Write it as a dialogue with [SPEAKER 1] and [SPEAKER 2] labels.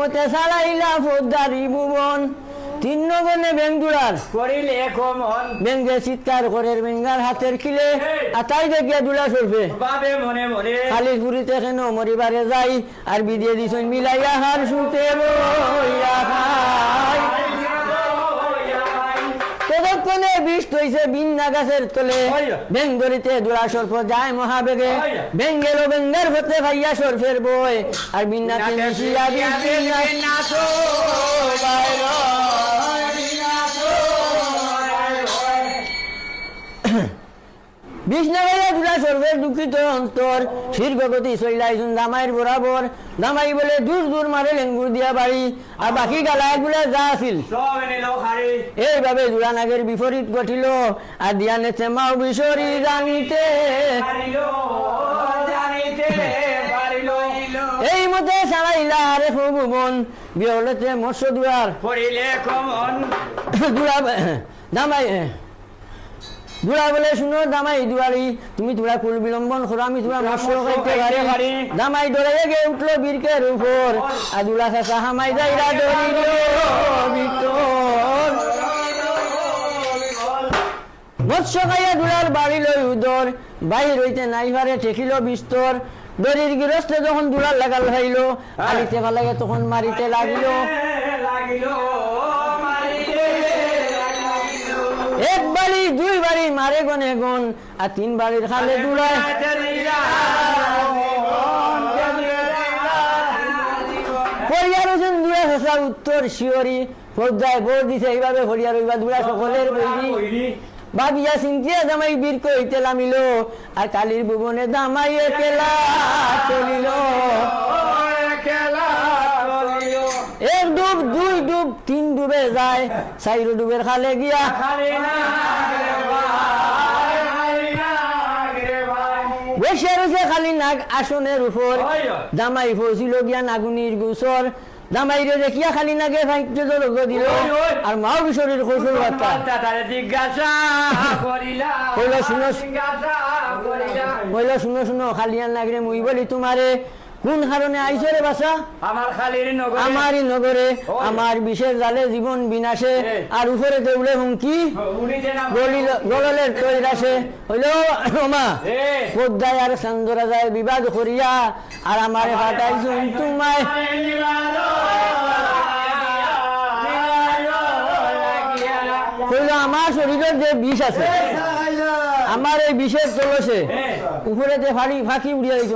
[SPEAKER 1] মতে সালাইলা ফৌজদারি ভুবন তিন নগনে বেঙ্গুরার
[SPEAKER 2] করিলে কমন
[SPEAKER 1] বেঙ্গে চিৎকার করে বেঙ্গার হাতের খিলে আর তাই দেখিয়া দুলা সরফে
[SPEAKER 2] বাবে মনে মনে
[SPEAKER 1] খালি পুরিতে কেন মরিবারে যাই আর বিদিয়ে দিছেন মিলাইয়া হার শুতে বইয়া খাই ততক্ষণে বৃষ্টি হইছে বিন্না গাছের তলে বেঙ্গরিতে দুলা সর্প যায় মহাবেগে বেঙ্গেল বেঙ্গার হতে ভাইয়া সর্ফের বই আর বিন্নাতে মিশিয়া বিষ্ণাগারে দুলা সর্বের দুঃখিত অন্তর শীর্ঘগতি চইলাইছুন দামাইয়ের বরাবর দামাই বলে দূর দূর মারে লেঙ্গুর দিয়া বাড়ি আর বাকি গালাগুলা যা আছিল এইভাবে দুরানাগের বিপরীত ঘটিল আর দিয়ানে থেমাও বিশরি জানিতে এই মতে সারাইলা আরে ভুবন বিহলতে মৎস্য দুয়ার দুরা দামাই দুরা বলে শুনো দামাই দুয়ারি তুমি তোরা কুল বিলম্বন করো আমি তোরা মৎস্য খাইতে পারি দামাই দৌড়াইয়া গে উঠলো বীরকের উপর আর দুলা শেষা হামাই যাইরা দৌড়িল ভিতর মৎস্য খাইয়া দুলার বাড়ি লই উদর বাহির হইতে নাইভারে ঠেকিল বিস্তর দড়ির গৃহস্থে যখন দুলার লাগাল খাইল আলিতে ভালাগে তখন মারিতে লাগিল এক বাড়ি দুই বাড়ি মারে গনে গন আর তিন বাড়ির খালে দুলায় ফরিয়ার হোসেন দুলা শেষা উত্তর শিওরি ফৌজায় বোর দিছে এইভাবে ফরিয়ার হইবা দুলা সকলের বইরি ভাবিয়া চিন্তিয়া দামাই বীর কইতে লামিল আর কালীর ভুবনে দামাই একেলা চলিল এক ডুব দুই ডুব তিন ডুবে যায় চাইরো ডুবের খালে গিয়া বসে রয়েছে খালি নাগ আসনের উপর দামাই ফসিল গিয়া নাগুনির গুসর দামাইরে দেখিয়া খালি নাগে ফাইতে যোগ দিল আর মাও বিশরীর কৌশল বার্তা কইল শুনো শুনো খালিয়ান নাগরে মুই বলি তোমারে কোন কারণে আইছো রে বাসা আমারই নগরে আমার বিশেষ জালে জীবন বিনাশে আর উপরে দেউলে হুমকি গলের তৈরাসে হইল মা পদ্মায় আর চন্দ্রা যায় বিবাদ করিয়া আর আমারে ফাটাইছো তোমায় কইল আমার শরীরের যে বিষ আছে আমার এই বিশেষ চলছে উপরে যে ফাঁকি উড়িয়া দিচ্ছে